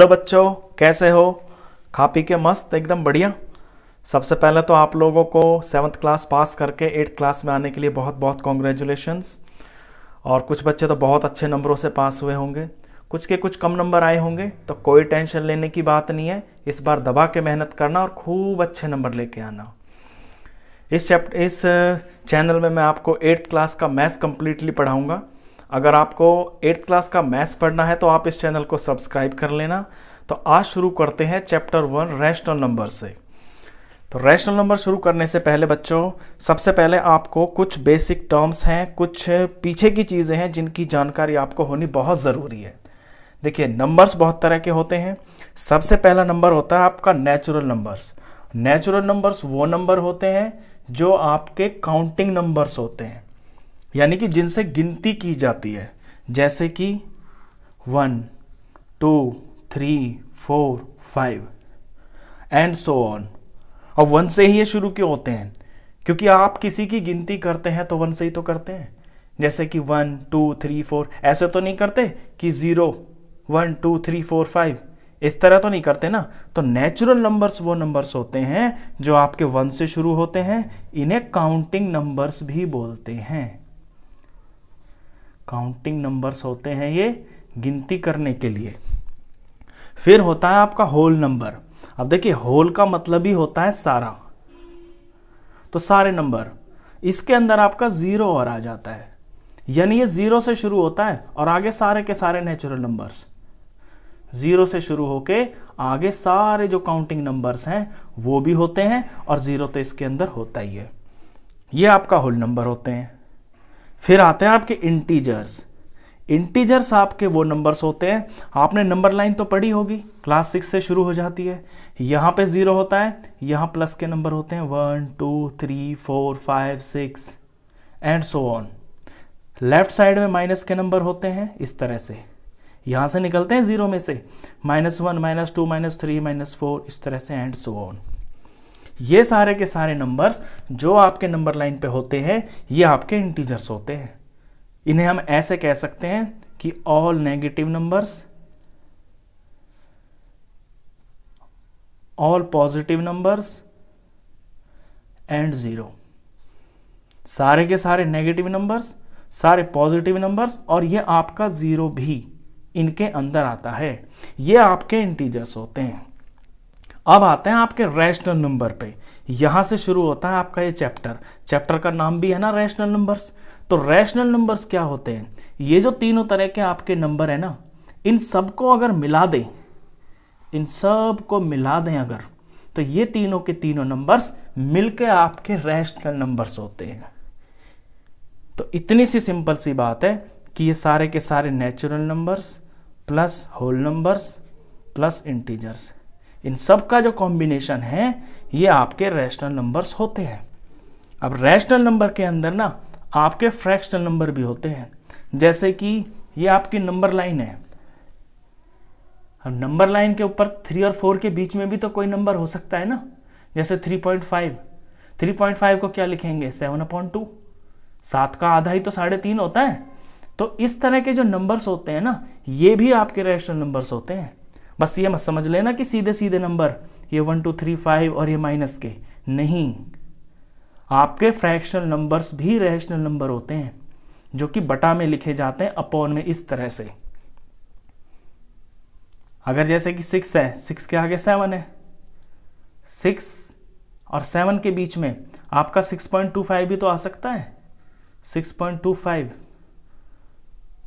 Hello बच्चों, कैसे हो? खा पी के मस्त एकदम बढ़िया। सबसे पहले तो आप लोगों को 7th क्लास पास करके 8th क्लास में आने के लिए बहुत बहुत कॉन्ग्रेचुलेशंस। और कुछ बच्चे तो बहुत अच्छे नंबरों से पास हुए होंगे, कुछ के कुछ कम नंबर आए होंगे, तो कोई टेंशन लेने की बात नहीं है। इस बार दबा के मेहनत करना और खूब अच्छे नंबर लेके आना। इस चैनल में मैं आपको 8th क्लास का मैथ्स कम्प्लीटली पढ़ाऊँगा। अगर आपको 8th क्लास का मैथ्स पढ़ना है तो आप इस चैनल को सब्सक्राइब कर लेना। तो आज शुरू करते हैं चैप्टर 1 रैशनल नंबर से। तो रैशनल नंबर शुरू करने से पहले बच्चों, सबसे पहले आपको कुछ बेसिक टर्म्स हैं, कुछ पीछे की चीज़ें हैं जिनकी जानकारी आपको होनी बहुत ज़रूरी है। देखिए, नंबर्स बहुत तरह के होते हैं। सबसे पहला नंबर होता है आपका नेचुरल नंबर्स। नेचुरल नंबर्स वो नंबर होते हैं जो आपके काउंटिंग नंबर्स होते हैं, यानी कि जिनसे गिनती की जाती है, जैसे कि 1, 2, 3, 4, 5 एंड सो ऑन। और 1 से ही ये शुरू क्यों होते हैं? क्योंकि आप किसी की गिनती करते हैं तो 1 से ही तो करते हैं। जैसे कि 1, 2, 3, 4 ऐसे तो नहीं करते कि 0, 1, 2, 3, 4, 5 इस तरह तो नहीं करते ना। तो नेचुरल नंबर्स वो नंबर्स होते हैं जो आपके 1 से शुरू होते हैं। इन्हें काउंटिंग नंबर्स भी बोलते हैं। काउंटिंग नंबर्स होते हैं ये, गिनती करने के लिए। फिर होता है आपका होल नंबर। अब देखिए, होल का मतलब ही होता है सारा, तो सारे नंबर। इसके अंदर आपका 0 और आ जाता है, यानी ये 0 से शुरू होता है और आगे सारे के सारे नेचुरल नंबर्स 0 से शुरू होके आगे सारे जो काउंटिंग नंबर्स हैं वो भी होते हैं, और 0 तो इसके अंदर होता ही है। ये आपका होल नंबर होते हैं। फिर आते हैं आपके इंटीजर्स। इंटीजर्स आपके वो नंबर्स होते हैं, आपने नंबर लाइन तो पढ़ी होगी, क्लास 6 से शुरू हो जाती है। यहाँ पे 0 होता है, यहाँ प्लस के नंबर होते हैं 1, 2, 3, 4, 5, 6 and so on. Left side में माइनस के नंबर होते हैं इस तरह से, यहाँ से निकलते हैं 0 में से -1, -2, -3, -4 इस तरह से एंड सो ऑन। ये सारे के सारे नंबर्स जो आपके नंबर लाइन पे होते हैं ये आपके इंटीजर्स होते हैं। इन्हें हम ऐसे कह सकते हैं कि all negative numbers, all positive numbers and 0। सारे के सारे नेगेटिव नंबर्स, सारे पॉजिटिव नंबर्स, और ये आपका 0 भी इनके अंदर आता है। ये आपके इंटीजर्स होते हैं। अब आते हैं आपके रैशनल नंबर पे। यहां से शुरू होता है आपका ये चैप्टर का नाम भी है ना रैशनल नंबर्स। तो रैशनल नंबर्स क्या होते हैं? ये जो तीनों तरह के आपके नंबर है ना, इन सबको अगर मिला दें, इन सब को मिला दें अगर, तो ये तीनों के तीनों नंबर्स मिलके आपके रैशनल नंबर्स होते हैं। तो इतनी सी सिंपल सी बात है कि ये सारे के सारे natural numbers plus whole numbers plus integers, इन सब का जो कॉम्बिनेशन है ये आपके रैशनल नंबर्स होते हैं। अब रैशनल नंबर के अंदर ना आपके फ्रैक्शनल नंबर भी होते हैं। जैसे कि ये आपकी नंबर लाइन है, अब नंबर लाइन के ऊपर 3 और 4 के बीच में भी तो कोई नंबर हो सकता है ना। जैसे 3.5 को क्या लिखेंगे? 7/2। 7 का आधा ही तो 3.5 होता है। तो इस तरह के जो नंबर्स होते हैं ना, ये भी आपके रैशनल नंबर्स होते हैं। बस ये मत समझ लेना कि सीधे सीधे नंबर ये 1, 2, 3, 5 और ये माइनस के नहीं। आपके फ्रैक्शनल नंबर्स भी रैशनल नंबर होते हैं, जो कि बटा में लिखे जाते हैं अपॉन में इस तरह से। अगर जैसे कि 6 है, 6 के आगे 7 है, 6 और 7 के बीच में आपका 6.25 भी तो आ सकता है, 6.25।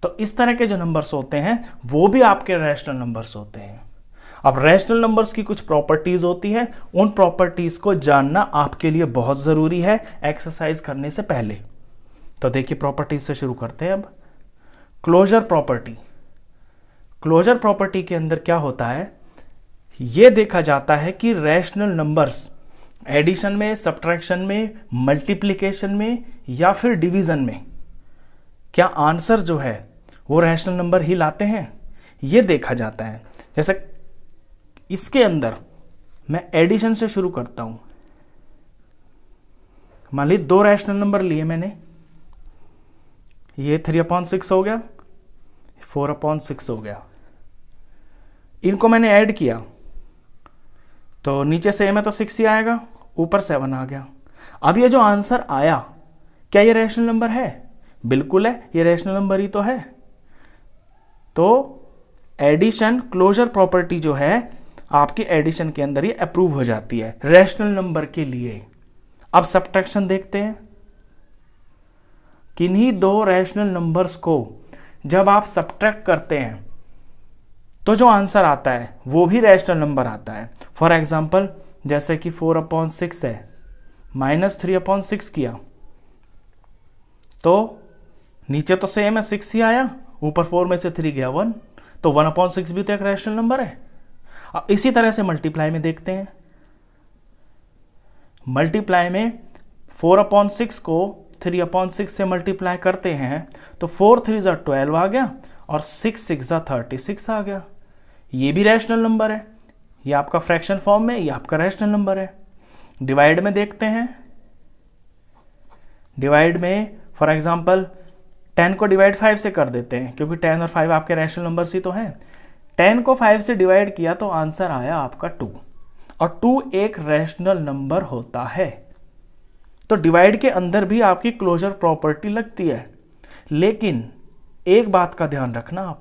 तो इस तरह के जो नंबर्स होते हैं वो भी आपके रैशनल नंबर्स होते हैं। अब रैशनल नंबर्स की कुछ प्रॉपर्टीज होती है, उन प्रॉपर्टीज को जानना आपके लिए बहुत जरूरी है एक्सरसाइज करने से पहले। तो देखिए, प्रॉपर्टीज से शुरू करते हैं। अब क्लोजर प्रॉपर्टी। क्लोजर प्रॉपर्टी के अंदर क्या होता है, यह देखा जाता है कि रैशनल नंबर्स एडिशन में, सब्ट्रैक्शन में, मल्टीप्लिकेशन में या फिर डिवीजन में क्या आंसर जो है वो रैशनल नंबर ही लाते हैं, ये देखा जाता है। जैसे इसके अंदर मैं एडिशन से शुरू करता हूं। मान ली 2 रैशनल नंबर लिए मैंने, ये 3/6 हो गया, 4/6 हो गया। इनको मैंने ऐड किया तो नीचे सेम है तो 6 ही आएगा, ऊपर 7 आ गया। अब ये जो आंसर आया, क्या ये रैशनल नंबर है? बिल्कुल है, ये रैशनल नंबर ही तो है। तो एडिशन क्लोजर प्रॉपर्टी जो है आपकी एडिशन के अंदर ये अप्रूव हो जाती है रैशनल नंबर के लिए। अब सब्ट्रैक्शन देखते हैं। किन्हीं दो रैशनल नंबर्स को जब आप सब्ट्रैक्ट करते हैं तो जो आंसर आता है वो भी रैशनल नंबर आता है। फॉर एग्जाम्पल जैसे कि 4/6 है, -3/6 किया तो नीचे तो सेम है, 6 ही आया, ऊपर 4 में से 3 गया 1, तो 1/6 भी तो एक रैशनल नंबर है। अब इसी तरह से मल्टीप्लाई में देखते हैं। मल्टीप्लाई में 4/6 को 3/6 से मल्टीप्लाई करते हैं तो 4 3 12 आ गया और 6 6 36 आ गया। ये भी रैशनल नंबर है, ये आपका फ्रैक्शन फॉर्म में, ये आपका रैशनल नंबर है। डिवाइड में देखते हैं। डिवाइड में फॉर एग्जांपल 10 को डिवाइड 5 से कर देते हैं, क्योंकि 10 और 5 आपके रैशनल नंबर्स ही तो हैं। 10 को 5 से डिवाइड किया तो आंसर आया आपका 2, और 2 एक रैशनल नंबर होता है। तो डिवाइड के अंदर भी आपकी क्लोजर प्रॉपर्टी लगती है। लेकिन एक बात का ध्यान रखना आप,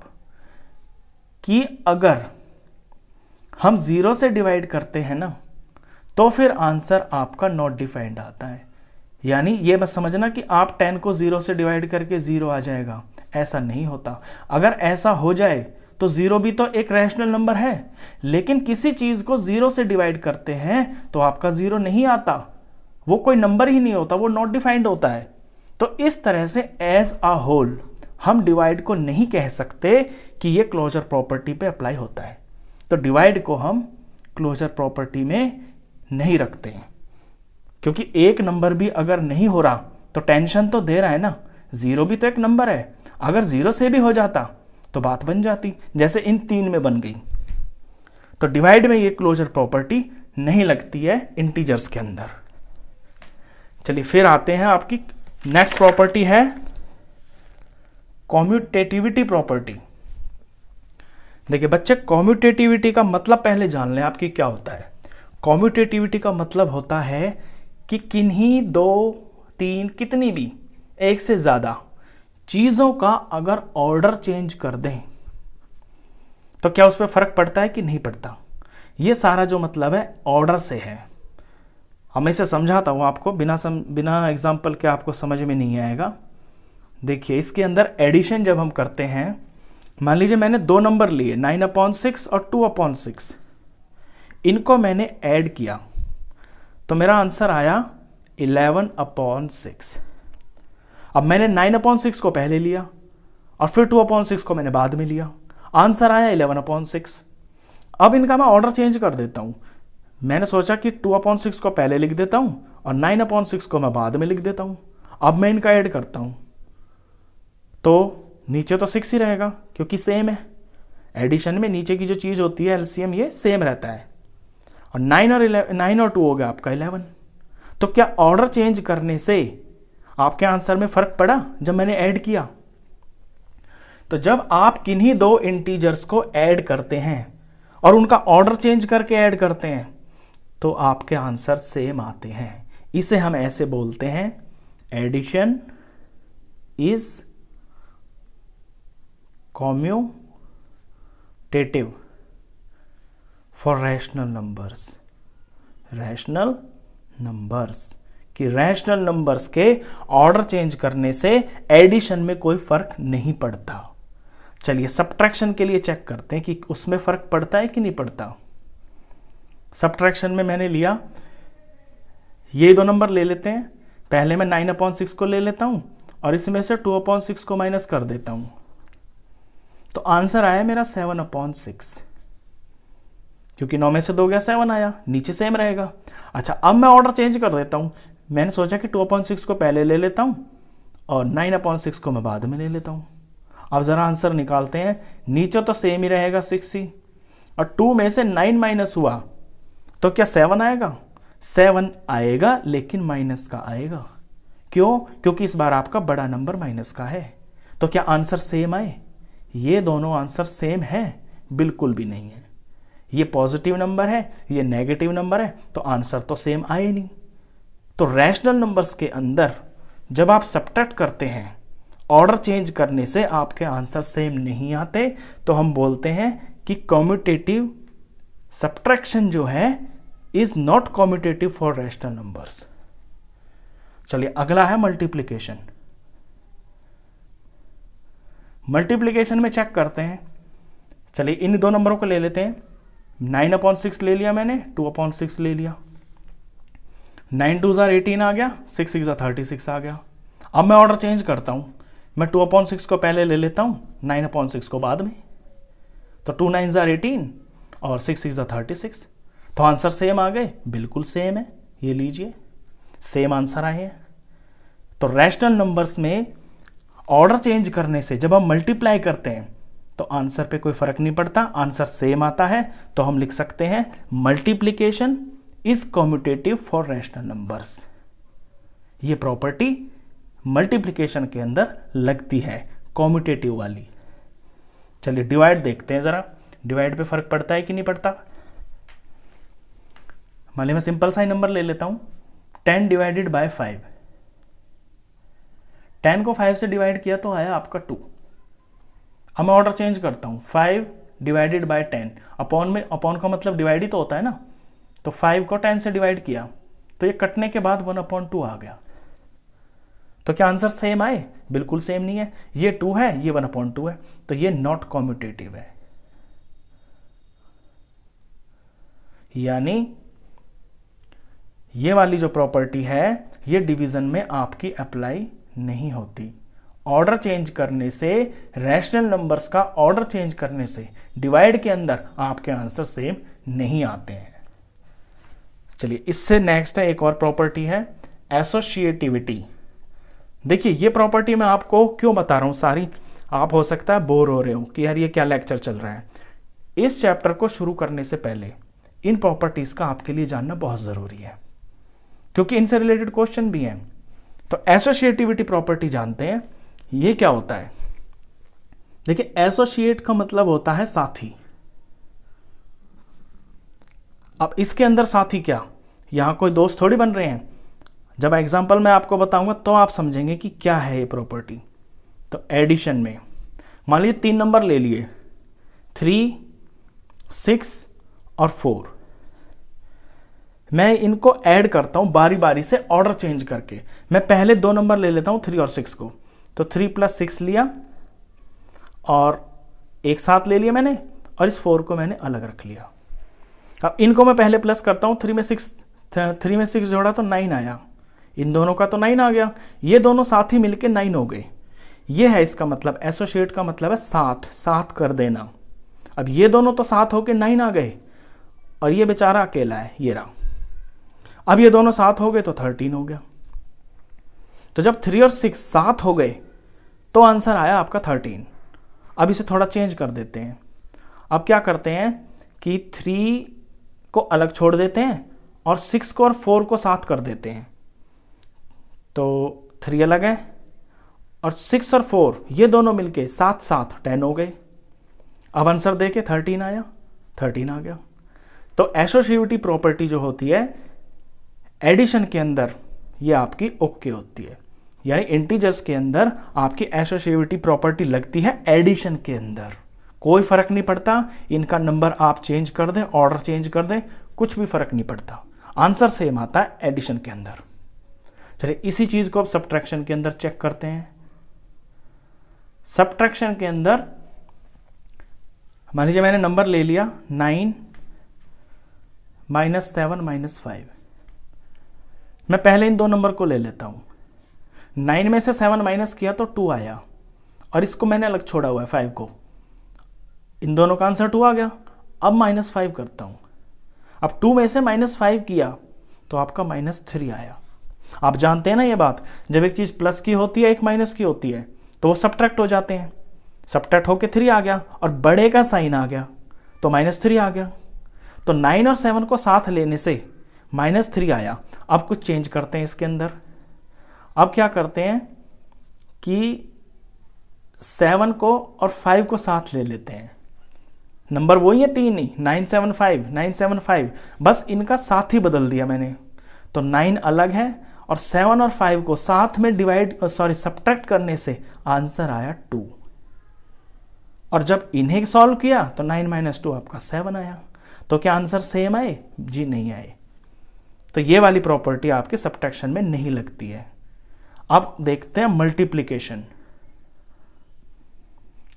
कि अगर हम 0 से डिवाइड करते हैं ना तो फिर आंसर आपका नॉट डिफाइंड आता है। यानी ये बस समझना कि आप 10 को 0 से डिवाइड करके 0 आ जाएगा, ऐसा नहीं होता। अगर ऐसा हो जाए तो 0 भी तो एक रैशनल नंबर है, लेकिन किसी चीज को 0 से डिवाइड करते हैं तो आपका 0 नहीं आता, वो कोई नंबर ही नहीं होता, वो नॉट डिफाइंड होता है। तो इस तरह से एज अ होल हम डिवाइड को नहीं कह सकते कि ये क्लोजर प्रॉपर्टी पे अप्लाई होता है। तो डिवाइड को हम क्लोजर प्रॉपर्टी में नहीं रखते हैं, क्योंकि एक नंबर भी अगर नहीं हो रहा तो टेंशन तो दे रहा है ना। 0 भी तो एक नंबर है, अगर 0 से भी हो जाता तो बात बन जाती, जैसे इन 3 में बन गई। तो डिवाइड में ये क्लोजर प्रॉपर्टी नहीं लगती है इंटीजर्स के अंदर। चलिए फिर आते हैं, आपकी नेक्स्ट प्रॉपर्टी है कॉम्यूटेटिविटी प्रॉपर्टी। देखिए बच्चे, कॉम्यूटेटिविटी का मतलब पहले जान लें आपकी क्या होता है। कॉम्यूटेटिविटी का मतलब होता है कि किन्हीं 2 3 कितनी भी एक से ज्यादा चीजों का अगर ऑर्डर चेंज कर दें तो क्या उस पर फर्क पड़ता है कि नहीं पड़ता। ये सारा जो मतलब है ऑर्डर से है। हम इसे समझाता हूं आपको, बिना एग्जाम्पल के आपको समझ में नहीं आएगा। देखिए इसके अंदर एडिशन जब हम करते हैं, मान लीजिए मैंने 2 नंबर लिए 9/6 और 2/6, इनको मैंने ऐड किया तो मेरा आंसर आया 11/6। अब मैंने 9/6 को पहले लिया और फिर 2/6 को मैंने बाद में लिया, आंसर आया 11/6। अब इनका मैं ऑर्डर चेंज कर देता हूं। मैंने सोचा कि 2/6 को पहले लिख देता हूं और 9/6 को मैं बाद में लिख देता हूं। अब मैं इनका ऐड करता हूं तो नीचे तो 6 ही रहेगा, क्योंकि सेम है। एडिशन में नीचे की जो चीज होती है एलसीएम ये सेम रहता है। और 9 और 2 हो गया आपका 11। तो क्या ऑर्डर चेंज करने से आपके आंसर में फर्क पड़ा जब मैंने ऐड किया? तो जब आप किन्हीं 2 इंटीजर्स को ऐड करते हैं और उनका ऑर्डर चेंज करके ऐड करते हैं तो आपके आंसर सेम आते हैं। इसे हम ऐसे बोलते हैं, addition is commutative for rational numbers. Rational numbers कि रैशनल नंबर्स के ऑर्डर चेंज करने से एडिशन में कोई फर्क नहीं पड़ता। चलिए सब्ट्रैक्शन के लिए चेक करते हैं कि उसमें फर्क पड़ता है कि नहीं पड़ता। सब्ट्रैक्शन में मैंने लिया, ये 2 नंबर ले लेते हैं। पहले मैं 9/6 को ले लेता हूं और इसमें से 2/6 को माइनस कर देता हूं, तो आंसर आया मेरा 7/6, क्योंकि 9 में से 2 गया 7 आया, नीचे सेम रहेगा। अच्छा अब मैं ऑर्डर चेंज कर देता हूं। मैंने सोचा कि 2/6 को पहले ले लेता हूं और 9/6 को मैं बाद में ले लेता हूं। अब जरा आंसर निकालते हैं। नीचे तो सेम ही रहेगा 6 ही, और 2 में से 9 माइनस हुआ तो क्या 7 आएगा? 7 आएगा, लेकिन माइनस का आएगा। क्यों? क्योंकि इस बार आपका बड़ा नंबर माइनस का है। तो क्या आंसर सेम आए? ये दोनों आंसर सेम है? बिल्कुल भी नहीं है। ये पॉजिटिव नंबर है, ये नेगेटिव नंबर है, तो आंसर तो सेम आए नहीं। तो रैशनल नंबर्स के अंदर जब आप सब्ट्रैक्ट करते हैं, ऑर्डर चेंज करने से आपके आंसर सेम नहीं आते, तो हम बोलते हैं कि कम्यूटेटिव सब्ट्रैक्शन जो है is not commutative for rational numbers. चलिए अगला है मल्टीप्लिकेशन। मल्टीप्लिकेशन में चेक करते हैं। चलिए इन दो नंबरों को ले लेते हैं। 9/6 ले लिया मैंने, 2/6 ले लिया। 9 2 18 आ गया, 6 6 36 आ गया। अब मैं ऑर्डर चेंज करता हूं, मैं 2/6 को पहले ले लेता हूं, 9/6 को बाद में। तो 2 9 18 और 6 6 36। तो आंसर सेम आ गए, बिल्कुल सेम है। ये लीजिए, सेम आंसर आए हैं। तो रैशनल नंबर्स में ऑर्डर चेंज करने से जब हम मल्टीप्लाई करते हैं तो आंसर पे कोई फर्क नहीं पड़ता, आंसर सेम आता है। तो हम लिख सकते हैं multiplication is commutative for rational numbers. ये प्रॉपर्टी मल्टीप्लिकेशन के अंदर लगती है, कम्यूटेटिव वाली। चलिए डिवाइड देखते हैं जरा, डिवाइड पे फर्क पड़ता है कि नहीं पड़ता। मान ली मैं सिंपल सा ही नंबर ले लेता हूं, 10 डिवाइडेड बाय 5। 10 को 5 से डिवाइड किया तो आया आपका 2। अब मैं ऑर्डर चेंज करता हूं, 5 डिवाइडेड बाय 10। अपॉन में, अपॉन का मतलब डिवाइड ही तो होता है ना। तो 5 को 10 से डिवाइड किया तो ये कटने के बाद 1/2 आ गया। तो क्या आंसर सेम आए? बिल्कुल सेम नहीं है। ये 2 है, ये 1/2 है, तो ये नॉट कम्यूटेटिव है। यानी ये वाली जो प्रॉपर्टी है ये डिवीजन में आपकी अप्लाई नहीं होती। ऑर्डर चेंज करने से, रैशनल नंबर्स का ऑर्डर चेंज करने से डिवाइड के अंदर आपके आंसर सेम नहीं आते हैं। चलिए इससे नेक्स्ट है, एक और प्रॉपर्टी है एसोसिएटिविटी। देखिए ये प्रॉपर्टी मैं आपको क्यों बता रहा हूं सारी, आप हो सकता है बोर हो रहे हो कि यार ये क्या लेक्चर चल रहा है। इस चैप्टर को शुरू करने से पहले इन प्रॉपर्टीज का आपके लिए जानना बहुत जरूरी है, क्योंकि इनसे रिलेटेड क्वेश्चन भी हैं। तो एसोसिएटिविटी प्रॉपर्टी जानते हैं, ये क्या होता है। देखिए एसोसिएट का मतलब होता है साथी। अब इसके अंदर साथी क्या, यहां कोई दोस्त थोड़ी बन रहे हैं। जब एग्जांपल मैं आपको बताऊंगा तो आप समझेंगे कि क्या है ये प्रॉपर्टी। तो एडिशन में मान लीजिए 3 नंबर ले लिए, 3, 6 और 4। मैं इनको ऐड करता हूं बारी बारी से ऑर्डर चेंज करके। मैं पहले 2 नंबर ले लेता हूं 3 और 6 को, तो 3 + 6 लिया और एक साथ ले लिया मैंने, और इस 4 को मैंने अलग रख लिया। अब इनको मैं पहले प्लस करता हूं, 3 में 6 जोड़ा तो 9 आया, इन दोनों का तो 9 आ गया। ये दोनों साथ ही मिलके 9 हो गए। ये है इसका मतलब, एसोसिएट का मतलब है साथ कर देना। अब ये दोनों तो साथ होके 9 आ गए और ये बेचारा अकेला है, ये रहा। अब ये दोनों साथ हो गए तो 13 हो गया। तो जब 3 और 6 साथ हो गए तो आंसर आया आपका 13। अब इसे थोड़ा चेंज कर देते हैं। अब क्या करते हैं कि 3 को अलग छोड़ देते हैं और 6 को और 4 को साथ कर देते हैं। तो 3 अलग है और 6 और 4 ये दोनों मिलके साथ 10 हो गए। अब आंसर देके 13 आया, 13 आ गया। तो एसोसिएटिविटी प्रॉपर्टी जो होती है एडिशन के अंदर, ये आपकी ओके होती है। यानी इंटीजर्स के अंदर आपकी एसोसिएटिविटी प्रॉपर्टी लगती है एडिशन के अंदर। कोई फर्क नहीं पड़ता, इनका नंबर आप चेंज कर दें, ऑर्डर चेंज कर दें, कुछ भी फर्क नहीं पड़ता, आंसर सेम आता है एडिशन के अंदर। चलिए इसी चीज को अब सब्ट्रैक्शन के अंदर चेक करते हैं। सब्ट्रैक्शन के अंदर मान लीजिए मैंने नंबर ले लिया 9 -7 -5। मैं पहले इन 2 नंबर को ले लेता हूं। 9 में से 7 माइनस किया तो 2 आया, और इसको मैंने अलग छोड़ा हुआ है 5 को। इन दोनों का आंसर 2 आ गया। अब -5 करता हूं। अब 2 में से -5 किया तो आपका -3 आया। आप जानते हैं ना ये बात, जब एक चीज प्लस की होती है, एक माइनस की होती है, तो वो सब्ट्रैक्ट हो जाते हैं। सब्ट्रैक्ट होके 3 आ गया और बड़े का साइन आ गया तो -3 आ गया। तो 9 और 7 को साथ लेने से -3 आया। अब कुछ चेंज करते हैं इसके अंदर। अब क्या करते हैं कि 7 को और 5 को साथ ले लेते हैं। नंबर वही है तीन ही, 975 975, बस इनका साथ ही बदल दिया मैंने। तो 9 अलग है और 7 और 5 को साथ में सब्ट्रैक्ट करने से आंसर आया 2। और जब इन्हें सॉल्व किया तो 9 - 2 आपका 7 आया। तो क्या आंसर सेम आए? जी नहीं आए। तो ये वाली प्रॉपर्टी आपके सब्ट्रैक्शन में नहीं लगती है। अब देखते हैं मल्टीप्लिकेशन।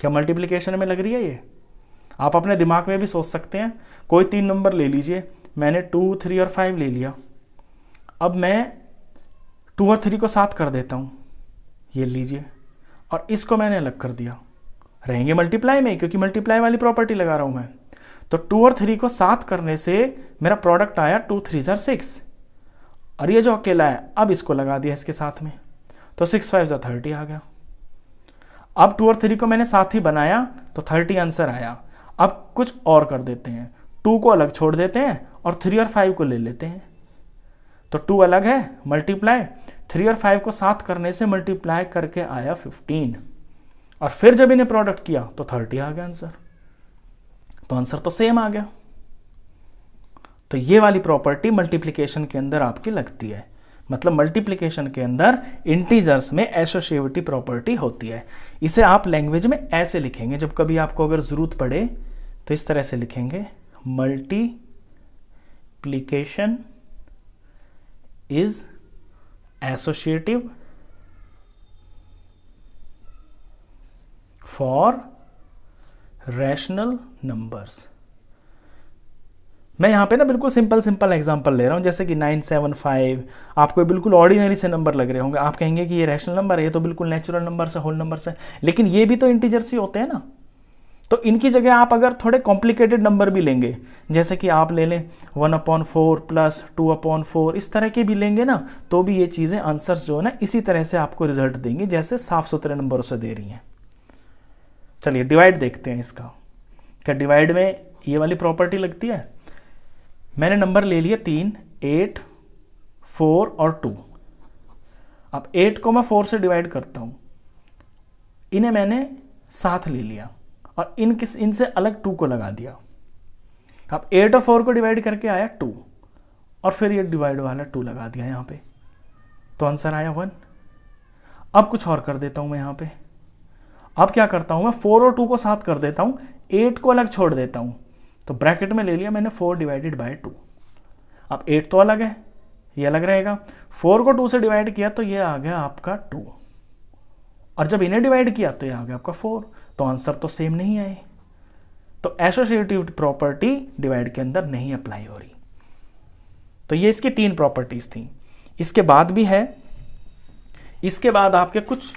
क्या मल्टीप्लिकेशन में लग रही है ये? आप अपने दिमाग में भी सोच सकते हैं। कोई 3 नंबर ले लीजिए, मैंने 2, 3 और 5 ले लिया। अब मैं 2 और 3 को साथ कर देता हूं, ये लीजिए, और इसको मैंने अलग कर दिया। रहेंगे मल्टीप्लाई में, क्योंकि मल्टीप्लाई वाली प्रॉपर्टी लगा रहा हूं मैं। तो 2 और 3 को साथ करने से मेरा प्रोडक्ट आया 2 3 6, और ये जो अकेला है अब इसको लगा दिया इसके साथ में, तो 6 5 30 आ गया। अब 2 और 3 को मैंने साथ ही बनाया तो 30 आंसर आया। अब कुछ और कर देते हैं, 2 को अलग छोड़ देते हैं और 3 और 5 को ले लेते हैं। तो 2 अलग है, मल्टीप्लाई, 3 और 5 को साथ करने से मल्टीप्लाई करके आया 15, और फिर जब इन्हें प्रोडक्ट किया तो 30 आ गया आंसर। तो आंसर तो सेम आ गया। तो ये वाली प्रॉपर्टी मल्टीप्लिकेशन के अंदर आपकी लगती है। मतलब मल्टीप्लिकेशन के अंदर इंटीजर्स में एसोसिएटिव प्रॉपर्टी होती है। इसे आप लैंग्वेज में ऐसे लिखेंगे, जब कभी आपको अगर जरूरत पड़े तो इस तरह से लिखेंगे, multiplication is associative for rational numbers. मैं यहां पे ना बिल्कुल सिंपल एग्जांपल ले रहा हूं, जैसे कि 975 आपको बिल्कुल ऑर्डिनरी से नंबर लग रहे होंगे। आप कहेंगे कि ये रैशनल नंबर है, ये तो बिल्कुल नेचुरल नंबर से, होल नंबर से, लेकिन ये भी तो इंटीजर्स ही होते हैं ना। तो इनकी जगह आप अगर थोड़े कॉम्प्लिकेटेड नंबर भी लेंगे, जैसे कि आप ले लें 1/4 प्लस 2/4, इस तरह के भी लेंगे ना, तो भी ये चीज़ें आंसर्स जो है ना इसी तरह से आपको रिजल्ट देंगी, जैसे साफ सुथरे नंबरों से दे रही हैं। चलिए डिवाइड देखते हैं इसका। क्या डिवाइड में ये वाली प्रॉपर्टी लगती है? मैंने नंबर ले लिया 3, 8, 4 और 2। अब 8 को मैं 4 से डिवाइड करता हूं, इन्हें मैंने साथ ले लिया और इनसे अलग 2 को लगा दिया। अब 8 और 4 को डिवाइड करके आया 2, और फिर ये डिवाइड वाला 2 लगा दिया यहां पे, तो आंसर आया 1। अब कुछ और कर देता हूं मैं यहां पे। अब क्या करता हूं मैं, 4 और 2 को साथ कर देता हूं, 8 को अलग छोड़ देता हूं, तो ब्रैकेट में ले लिया मैंने 4 डिवाइडेड बाय 2। अब 8 तो अलग है, ये अलग रहेगा। 4 को 2 से डिवाइड किया तो ये आ गया आपका 2, और जब इन्हें डिवाइड किया तो ये आ गया आपका 4। तो आंसर तो सेम नहीं आए। तो एसोसिएटिव प्रॉपर्टी डिवाइड के अंदर नहीं अप्लाई हो रही। तो ये इसकी 3 प्रॉपर्टीज थी। इसके बाद भी है, इसके बाद आपके कुछ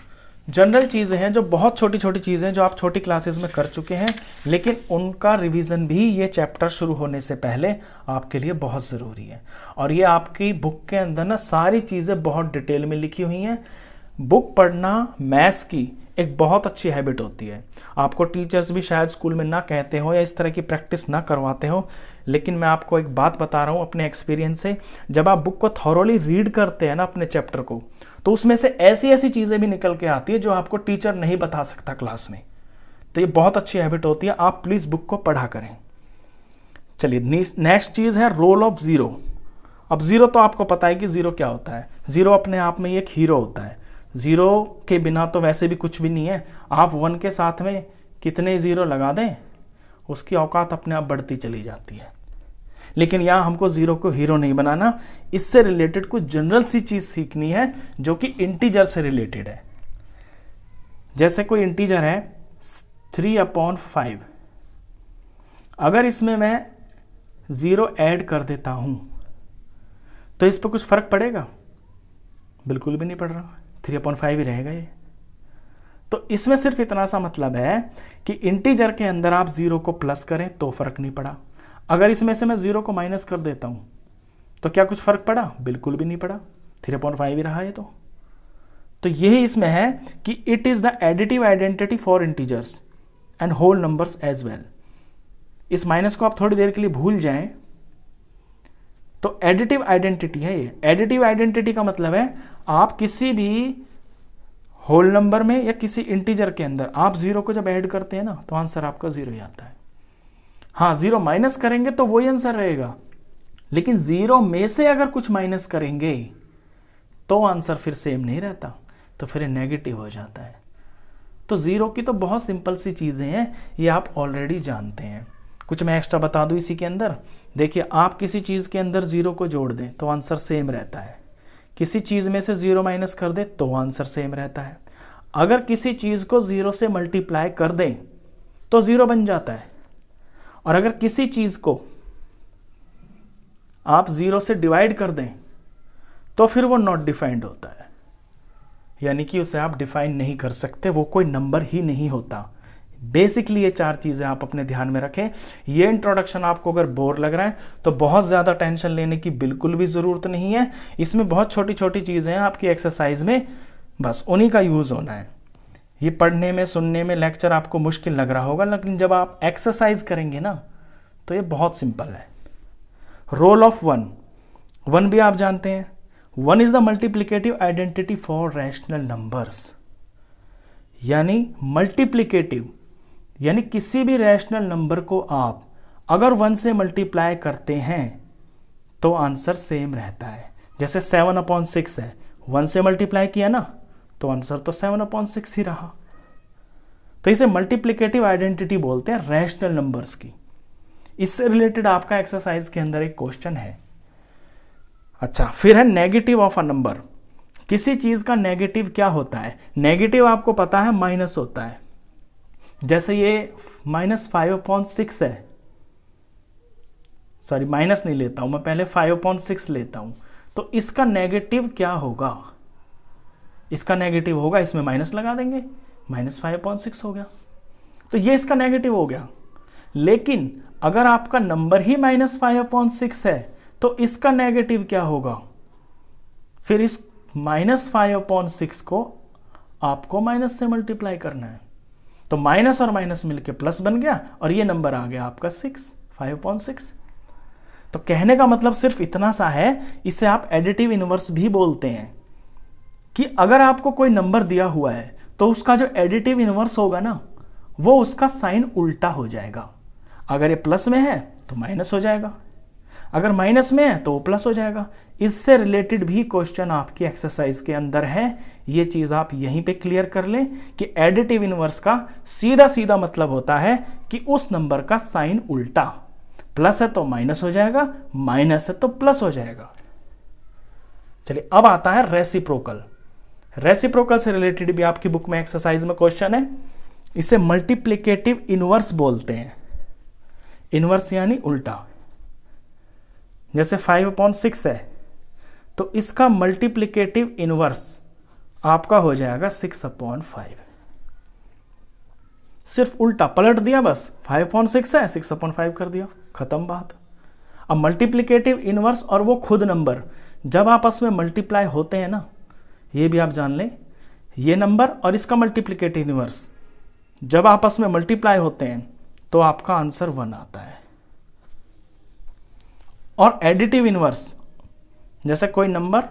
जनरल चीज़ें हैं जो बहुत छोटी छोटी चीज़ें जो आप छोटी क्लासेस में कर चुके हैं, लेकिन उनका रिवीजन भी ये चैप्टर शुरू होने से पहले आपके लिए बहुत ज़रूरी है। और ये आपकी बुक के अंदर ना सारी चीज़ें बहुत डिटेल में लिखी हुई हैं। बुक पढ़ना मैथ्स की एक बहुत अच्छी हैबिट होती है। आपको टीचर्स भी शायद स्कूल में ना कहते हो या इस तरह की प्रैक्टिस ना करवाते हो, लेकिन मैं आपको एक बात बता रहा हूँ अपने एक्सपीरियंस से। जब आप बुक को थॉरोली रीड करते हैं ना अपने चैप्टर को, तो उसमें से ऐसी ऐसी चीज़ें भी निकल के आती है जो आपको टीचर नहीं बता सकता क्लास में। तो ये बहुत अच्छी हैबिट होती है, आप प्लीज़ बुक को पढ़ा करें। चलिए नेक्स्ट चीज़ है रोल ऑफ ज़ीरो। अब ज़ीरो तो आपको पता है कि ज़ीरो क्या होता है। ज़ीरो अपने आप में एक हीरो होता है। ज़ीरो के बिना तो वैसे भी कुछ भी नहीं है। आप 1 के साथ में कितने ज़ीरो लगा दें, उसकी औकात अपने आप बढ़ती चली जाती है। लेकिन यहाँ हमको ज़ीरो को हीरो नहीं बनाना, इससे रिलेटेड कुछ जनरल सी चीज़ सीखनी है जो कि इंटीजर से रिलेटेड है। जैसे कोई इंटीजर है 3/5, अगर इसमें मैं 0 ऐड कर देता हूं तो इस पर कुछ फर्क पड़ेगा? बिल्कुल भी नहीं पड़ रहा, 3/5 ही रहेगा ये। तो इसमें सिर्फ इतना सा मतलब है कि इंटीजर के अंदर आप 0 को प्लस करें तो फर्क नहीं पड़ा, अगर इसमें से मैं 0 को माइनस कर देता हूं तो क्या कुछ फर्क पड़ा? बिल्कुल भी नहीं पड़ा, 3/5 ही रहा है। तो यही इसमें है कि it is the additive identity for integers and whole numbers as well. इस माइनस को आप थोड़ी देर के लिए भूल जाएं तो एडिटिव आइडेंटिटी है ये। एडिटिव आइडेंटिटी का मतलब है आप किसी भी होल नंबर में या किसी इंटीजर के अंदर आप 0 को जब ऐड करते हैं ना तो आंसर आपका 0 ही आता है। हाँ, 0 माइनस करेंगे तो वही आंसर रहेगा, लेकिन 0 में से अगर कुछ माइनस करेंगे तो आंसर फिर सेम नहीं रहता, तो फिर नेगेटिव हो जाता है। तो 0 की तो बहुत सिंपल सी चीज़ें हैं, ये आप ऑलरेडी जानते हैं। कुछ मैं एक्स्ट्रा बता दूं इसी के अंदर। देखिए, आप किसी चीज़ के अंदर 0 को जोड़ दें तो आंसर सेम रहता है, किसी चीज़ में से 0 माइनस कर दें तो आंसर सेम रहता है। अगर किसी चीज़ को 0 से मल्टीप्लाई कर दें तो 0 बन जाता है, और अगर किसी चीज़ को आप 0 से डिवाइड कर दें तो फिर वो नॉट डिफाइंड होता है, यानी कि उसे आप डिफाइन नहीं कर सकते, वो कोई नंबर ही नहीं होता। बेसिकली ये 4 चीज़ें आप अपने ध्यान में रखें। ये इंट्रोडक्शन आपको अगर बोर लग रहा है तो बहुत ज़्यादा टेंशन लेने की बिल्कुल भी ज़रूरत नहीं है। इसमें बहुत छोटी छोटी चीज़ें हैं आपकी एक्सरसाइज में, बस उन्हीं का यूज़ होना है। ये पढ़ने में, सुनने में लेक्चर आपको मुश्किल लग रहा होगा, लेकिन जब आप एक्सरसाइज करेंगे ना तो ये बहुत सिंपल है। रोल ऑफ 1 भी आप जानते हैं। 1 is the multiplicative identity for rational numbers, यानी मल्टीप्लिकेटिव यानी किसी भी रैशनल नंबर को आप अगर 1 से मल्टीप्लाई करते हैं तो आंसर सेम रहता है। जैसे 7/6 है, 1 से मल्टीप्लाई किया ना तो आंसर तो 7/6 ही रहा। तो इसे मल्टीप्लिकेटिव आइडेंटिटी बोलते हैं रैशनल नंबर्स की। इससे रिलेटेड आपका एक्सरसाइज के अंदर एक क्वेश्चन है। अच्छा, फिर है नेगेटिव ऑफ अ नंबर। किसी चीज का नेगेटिव क्या होता है? नेगेटिव आपको पता है माइनस होता है। जैसे ये -5/6 है, सॉरी माइनस नहीं लेता हूं मैं, पहले 5/6 लेता हूं। तो इसका नेगेटिव क्या होगा? इसका नेगेटिव होगा, इसमें माइनस लगा देंगे, -5/6 हो गया, तो ये इसका नेगेटिव हो गया। लेकिन अगर आपका नंबर ही -5/6 है तो इसका नेगेटिव क्या होगा? फिर इस -5/6 को आपको माइनस से मल्टीप्लाई करना है, तो माइनस और माइनस मिलके प्लस बन गया और ये नंबर आ गया आपका 5/6। तो कहने का मतलब सिर्फ इतना सा है, इसे आप एडिटिव इनवर्स भी बोलते हैं, कि अगर आपको कोई नंबर दिया हुआ है तो उसका जो एडिटिव इनवर्स होगा ना, वो उसका साइन उल्टा हो जाएगा। अगर ये प्लस में है तो माइनस हो जाएगा, अगर माइनस में है तो वो प्लस हो जाएगा। इससे रिलेटेड भी क्वेश्चन आपकी एक्सरसाइज के अंदर है। ये चीज आप यहीं पे क्लियर कर लें कि एडिटिव इनवर्स का सीधा सीधा मतलब होता है कि उस नंबर का साइन उल्टा, प्लस है तो माइनस हो जाएगा, माइनस है तो प्लस हो जाएगा। चलिए, अब आता है रेसिप्रोकल। रेसिप्रोकल से रिलेटेड भी आपकी बुक में एक्सरसाइज में क्वेश्चन है। इसे मल्टीप्लिकेटिव इनवर्स बोलते हैं। इनवर्स यानी उल्टा। जैसे 5/6 है तो इसका मल्टीप्लिकेटिव इनवर्स आपका हो जाएगा 6/5। सिर्फ उल्टा पलट दिया, बस 5/6 है 6/5 कर दिया, खत्म बात। अब मल्टीप्लिकेटिव इनवर्स और वो खुद नंबर जब आपस में मल्टीप्लाई होते हैं ना, ये भी आप जान लें, ये नंबर और इसका मल्टीप्लिकेटिव इनवर्स जब आपस में मल्टीप्लाई होते हैं तो आपका आंसर 1 आता है। और एडिटिव इनवर्स, जैसे कोई नंबर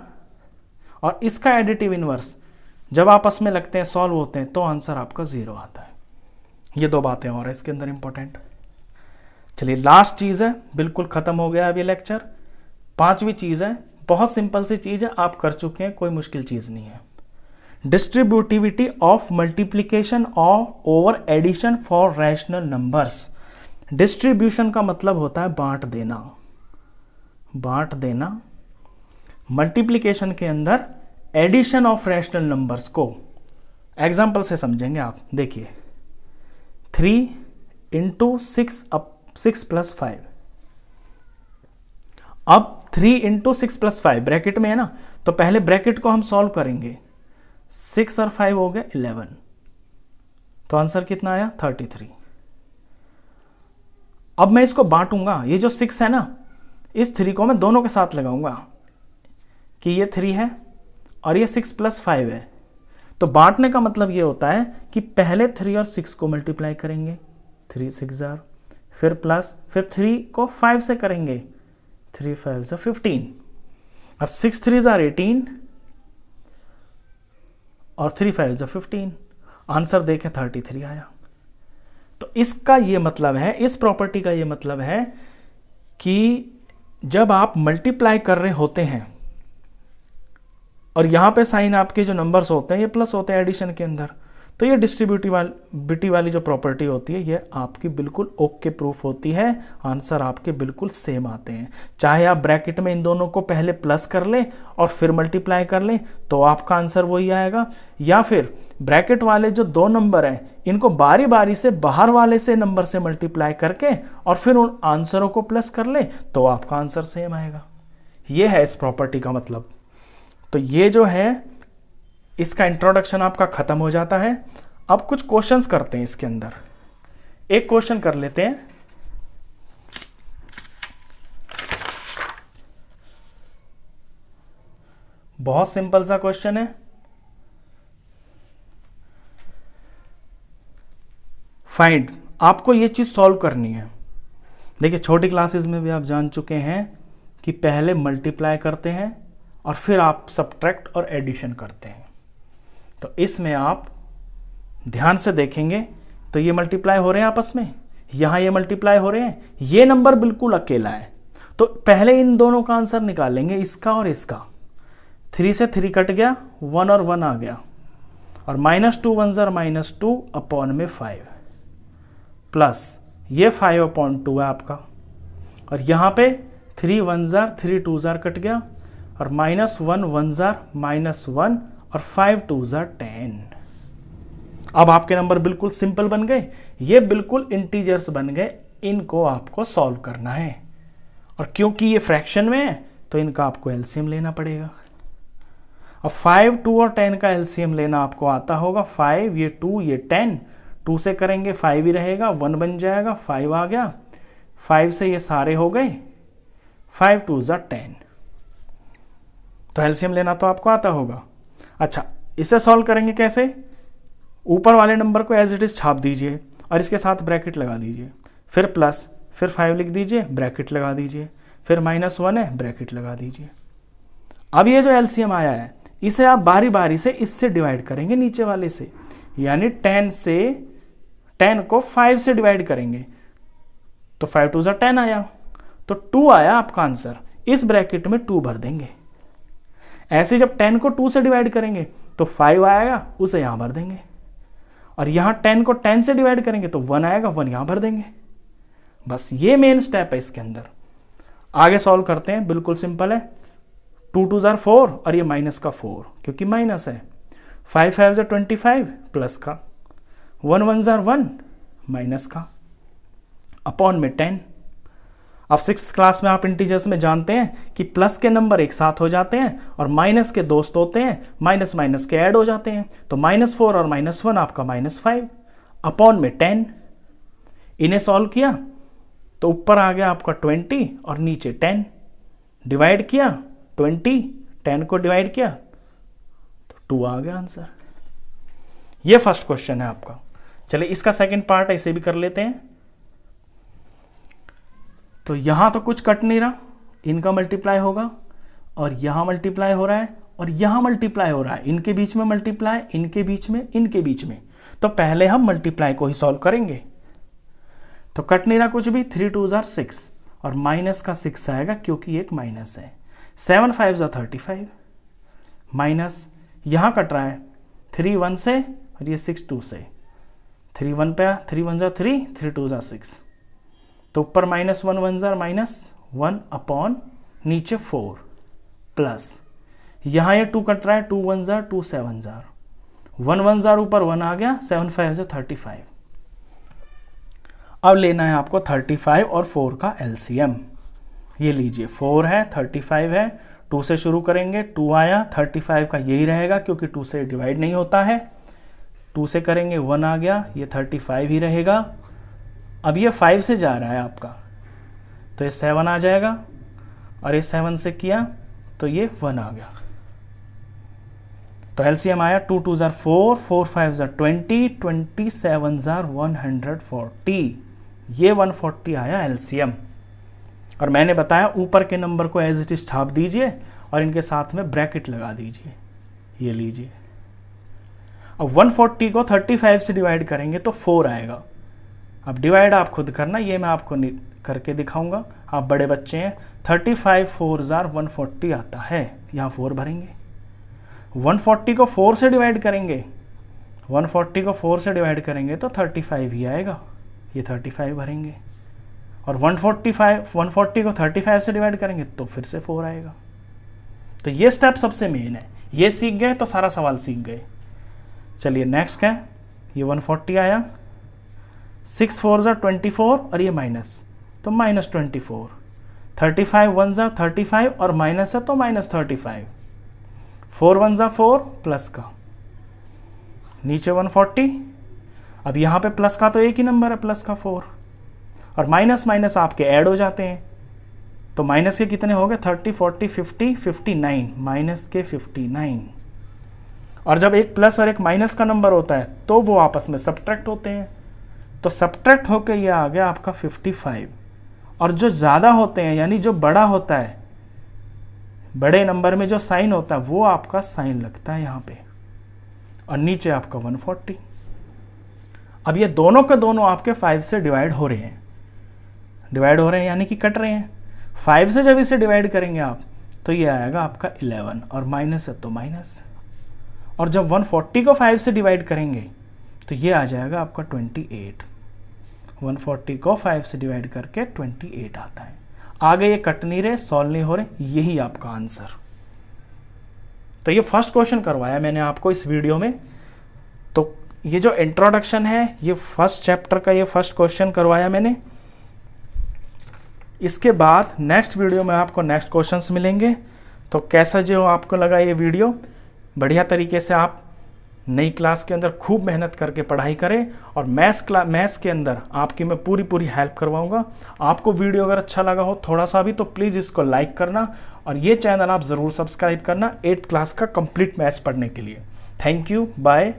और इसका एडिटिव इनवर्स जब आपस में लगते हैं, सॉल्व होते हैं, तो आंसर आपका 0 आता है। ये 2 बातें और है इसके अंदर इंपॉर्टेंट। चलिए, लास्ट चीज है, बिल्कुल खत्म हो गया अभी लेक्चर। 5वीं चीज है, बहुत सिंपल सी चीज है, आप कर चुके हैं, कोई मुश्किल चीज नहीं है। Distributivity of multiplication over addition for rational numbers. Distribution का मतलब होता है बांट देना। बांट देना। मल्टीप्लिकेशन के अंदर एडिशन ऑफ रैशनल नंबर्स को एग्जाम्पल से समझेंगे आप। देखिए, 3 × 6 + 5। अब 3 × 6 + 5 ब्रैकेट में है ना, तो पहले ब्रैकेट को हम सॉल्व करेंगे। 6 और 5 हो गए 11, तो आंसर कितना आया 33। अब मैं इसको बांटूंगा, ये जो 6 है ना, इस 3 को मैं दोनों के साथ लगाऊंगा कि ये 3 है और ये 6 + 5 है। तो बांटने का मतलब ये होता है कि पहले 3 और 6 को मल्टीप्लाई करेंगे, 3 6 जार, फिर प्लस, फिर 3 को 5 से करेंगे, 3 5 15। अब 6 3 जार 18 और 3 5 15। आंसर देखें 33 आया। तो इसका ये मतलब है, इस प्रॉपर्टी का ये मतलब है कि जब आप मल्टीप्लाई कर रहे होते हैं और यहां पे साइन आपके जो नंबर्स होते हैं ये प्लस होते हैं एडिशन के अंदर, तो ये डिस्ट्रीब्यूटिविटी वाली जो प्रॉपर्टी होती है ये आपकी बिल्कुल ओके प्रूफ होती है, आंसर आपके बिल्कुल सेम आते हैं। चाहे आप ब्रैकेट में इन दोनों को पहले प्लस कर लें और फिर मल्टीप्लाई कर लें तो आपका आंसर वही आएगा, या फिर ब्रैकेट वाले जो दो नंबर हैं इनको बारी बारी से बाहर वाले से नंबर से मल्टीप्लाई करके और फिर उन आंसरों को प्लस कर ले तो आपका आंसर सेम आएगा। ये है इस प्रॉपर्टी का मतलब। तो ये जो है इसका इंट्रोडक्शन आपका खत्म हो जाता है। अब कुछ क्वेश्चंस करते हैं इसके अंदर। एक क्वेश्चन कर लेते हैं। बहुत सिंपल सा क्वेश्चन है। फाइंड, आपको ये चीज सॉल्व करनी है। देखिए छोटी क्लासेस में भी आप जान चुके हैं कि पहले मल्टीप्लाई करते हैं और फिर आप सब्ट्रैक्ट और एडिशन करते हैं। तो इसमें आप ध्यान से देखेंगे तो ये मल्टीप्लाई हो रहे हैं आपस में, यहां ये मल्टीप्लाई हो रहे हैं, ये नंबर बिल्कुल अकेला है। तो पहले इन दोनों का आंसर निकालेंगे, इसका और इसका। 3 से 3 कट गया, 1 और 1 आ गया, और -2 1 ज़र -2 अपॉन में 5 प्लस ये 5 अपॉन 2 है आपका, और यहां पे 3 1 ज़र 3 2 ज़र कट गया, और -1 1 ज़र -1 और 5 2 ज़र 10। अब आपके नंबर बिल्कुल सिंपल बन गए, ये बिल्कुल इंटीजर्स बन गए। इनको आपको सॉल्व करना है, और क्योंकि ये फ्रैक्शन में है तो इनका आपको एलसीएम लेना पड़ेगा। अब 5 2 और 10 का एलसीएम लेना आपको आता होगा। 5 ये 2 ये 10, 2 से करेंगे 5 ही रहेगा, 1 बन जाएगा, 5 आ गया, 5 से ये सारे हो गए, 5 2 ज़र 10। तो एलसीएम लेना तो आपको आता होगा। अच्छा, इसे सॉल्व करेंगे कैसे? ऊपर वाले नंबर को एज इट इज छाप दीजिए और इसके साथ ब्रैकेट लगा दीजिए, फिर प्लस, फिर 5 लिख दीजिए, ब्रैकेट लगा दीजिए, फिर -1 है, ब्रैकेट लगा दीजिए। अब ये जो एलसीएम आया है इसे आप बारी बारी से इससे डिवाइड करेंगे, नीचे वाले से, यानी 10 को 5 से डिवाइड करेंगे तो 5 2 ज़र 10 आया, तो 2 आया आपका आंसर। इस ब्रैकेट में 2 भर देंगे। ऐसे जब 10 को 2 से डिवाइड करेंगे तो 5 आएगा, उसे यहां भर देंगे, और यहां 10 को 10 से डिवाइड करेंगे तो 1 आएगा, 1 यहां भर देंगे। बस ये मेन स्टेप है इसके अंदर। आगे सॉल्व करते हैं, बिल्कुल सिंपल है। 2 2 ज़र 4 और ये माइनस का 4 क्योंकि माइनस है, 5 5 ज़र 25 प्लस का, 1 1 ज़र 1 माइनस का, अपॉन में 10। अब 6th क्लास में आप इंटीजर्स में जानते हैं कि प्लस के नंबर एक साथ हो जाते हैं और माइनस के दोस्त होते हैं, माइनस माइनस के ऐड हो जाते हैं। तो -4 और -1 आपका -5 अपॉन में 10। इन्हें सॉल्व किया तो ऊपर आ गया आपका 20 और नीचे 10, डिवाइड किया 20, 10 को डिवाइड किया तो 2 आ गया आंसर। ये फर्स्ट क्वेश्चन है आपका। चलिए इसका सेकंड पार्ट ऐसे भी कर लेते हैं। तो यहां तो कुछ कट नहीं रहा, इनका मल्टीप्लाई होगा और यहां मल्टीप्लाई हो रहा है और यहां मल्टीप्लाई हो रहा है, इनके बीच में मल्टीप्लाई, इनके बीच में, इनके बीच में। तो पहले हम मल्टीप्लाई को ही सॉल्व करेंगे। तो कट नहीं रहा कुछ भी, 3 2 ज़र 6 और माइनस का 6 आएगा क्योंकि एक माइनस है। 7 5 ज़र 35 माइनस, यहां कट रहा है 3 1 से और ये 6 2 से, 3 1 पे 3 1 ज़र 3, 3 2 ज़र 6, तो ऊपर -1 1 ज़र -1 अपॉन नीचे 4 प्लस, यहां ये 2 कट रहा है, 2 1 ज़र 2 7 ज़र, 1 1 ज़र ऊपर 1 आ गया, 7 5 ज़र 35। अब लेना है आपको 35 और 4 का एलसीएम। ये लीजिए, 4 है 35 है, 2 से शुरू करेंगे, 2 आया, 35 का यही रहेगा क्योंकि 2 से डिवाइड नहीं होता है, 2 से करेंगे 1 आ गया, ये 35 ही रहेगा। अब ये 5 से जा रहा है आपका तो ये 7 आ जाएगा, और ये 7 से किया तो ये 1 आ गया। तो एलसीएम आया 2 2 ज़र 4, 4 5 ज़र 20, 27 ज़र 140, ये 140 आया एलसीएम। और मैंने बताया ऊपर के नंबर को एज इट इज छाप दीजिए और इनके साथ में ब्रैकेट लगा दीजिए। ये लीजिए, अब 140 को 35 से डिवाइड करेंगे तो 4 आएगा, अब डिवाइड आप खुद करना, ये मैं आपको करके दिखाऊंगा, आप बड़े बच्चे हैं। 35 4 140 आता है, यहाँ 4 भरेंगे। 140 को 4 से डिवाइड करेंगे, 140 को 4 से डिवाइड करेंगे तो 35 ही आएगा, ये 35 भरेंगे। और 140 को 35 से डिवाइड करेंगे तो फिर से 4 आएगा। तो ये स्टेप सबसे मेन है, ये सीख गए तो सारा सवाल सीख गए। चलिए नेक्स्ट क्या है, ये 140 आया, 6 4 24 और ये माइनस, तो -24। 35 1 35 और माइनस है तो -35। 4 1 4 प्लस का, नीचे 140। अब यहाँ पे प्लस का तो एक ही नंबर है, प्लस का 4, और माइनस माइनस आपके ऐड हो जाते हैं, तो माइनस के कितने हो गए, 30 40 50 59, माइनस के 59। और जब एक प्लस और एक माइनस का नंबर होता है तो वो आपस में सब्ट्रैक्ट होते हैं, तो सब्ट्रैक्ट होकर ये आ गया आपका 55। और जो ज़्यादा होते हैं यानी जो बड़ा होता है, बड़े नंबर में जो साइन होता है वो आपका साइन लगता है यहाँ पे, और नीचे आपका 140। अब ये दोनों के दोनों आपके 5 से डिवाइड हो रहे हैं, यानी कि कट रहे हैं। 5 से जब इसे डिवाइड करेंगे आप तो ये आएगा आपका 11, और माइनस है तो माइनस। और जब 140 को 5 से डिवाइड करेंगे तो ये आ जाएगा आपका 28। 140 को 5 से डिवाइड करके 28 आता है। आगे ये कट नहीं रहे, सॉल्व नहीं हो रहे, यही आपका आंसर। तो ये फर्स्ट क्वेश्चन करवाया मैंने आपको इस वीडियो में। तो ये जो इंट्रोडक्शन है, ये फर्स्ट चैप्टर का ये फर्स्ट क्वेश्चन करवाया मैंने। इसके बाद नेक्स्ट वीडियो में आपको नेक्स्ट क्वेश्चंस मिलेंगे। तो कैसा जो आपको लगा ये वीडियो, बढ़िया तरीके से आप नई क्लास के अंदर खूब मेहनत करके पढ़ाई करें, और मैथ्स के अंदर आपकी मैं पूरी हेल्प करवाऊंगा। आपको वीडियो अगर अच्छा लगा हो थोड़ा सा भी, तो प्लीज़ इसको लाइक करना, और ये चैनल आप ज़रूर सब्सक्राइब करना 8th क्लास का कंप्लीट मैथ्स पढ़ने के लिए। Thank you, bye.